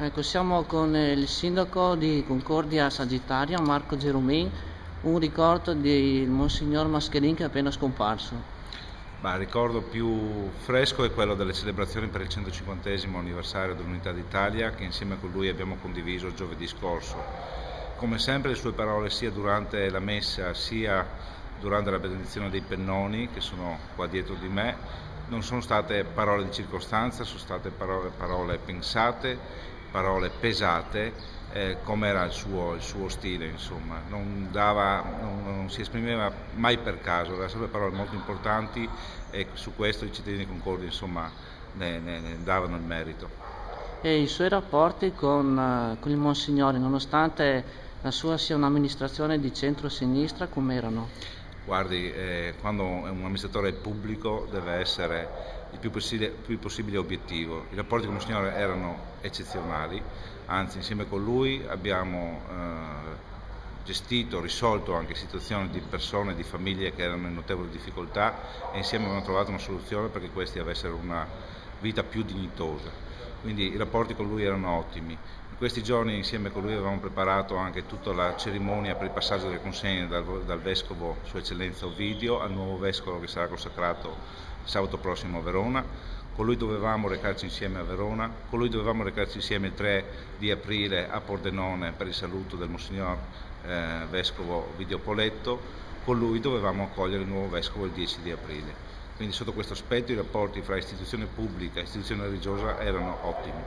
Ecco, siamo con il sindaco di Concordia Sagittaria, Marco Gerumin, un ricordo di Monsignor Mascherin che è appena scomparso. Il ricordo più fresco è quello delle celebrazioni per il 150° anniversario dell'Unità d'Italia che insieme con lui abbiamo condiviso giovedì scorso. Come sempre le sue parole sia durante la messa sia durante la benedizione dei pennoni che sono qua dietro di me non sono state parole di circostanza, sono state parole pensate, parole pesate, come era il suo stile, insomma. Non si esprimeva mai per caso, aveva sempre parole molto importanti e su questo i cittadini di Concordia, insomma, ne davano il merito. E i suoi rapporti con il Monsignore, nonostante la sua sia un'amministrazione di centro-sinistra, com'erano? Guardi, quando un amministratore pubblico deve essere il più possibile obiettivo. I rapporti con il Monsignore erano eccezionali, anzi insieme con lui abbiamo gestito, risolto anche situazioni di persone, di famiglie che erano in notevoli difficoltà e insieme abbiamo trovato una soluzione perché questi avessero una vita più dignitosa. Quindi i rapporti con lui erano ottimi. In questi giorni insieme con lui avevamo preparato anche tutta la cerimonia per il passaggio delle consegne dal Vescovo Sua Eccellenza Ovidio al nuovo Vescovo che sarà consacrato sabato prossimo a Verona. Con lui dovevamo recarci insieme a Verona, con lui dovevamo recarci insieme il 3 di aprile a Pordenone per il saluto del Monsignor Vescovo Ovidio Poletto, con lui dovevamo accogliere il nuovo Vescovo il 10 di aprile. Quindi sotto questo aspetto i rapporti fra istituzione pubblica e istituzione religiosa erano ottimi.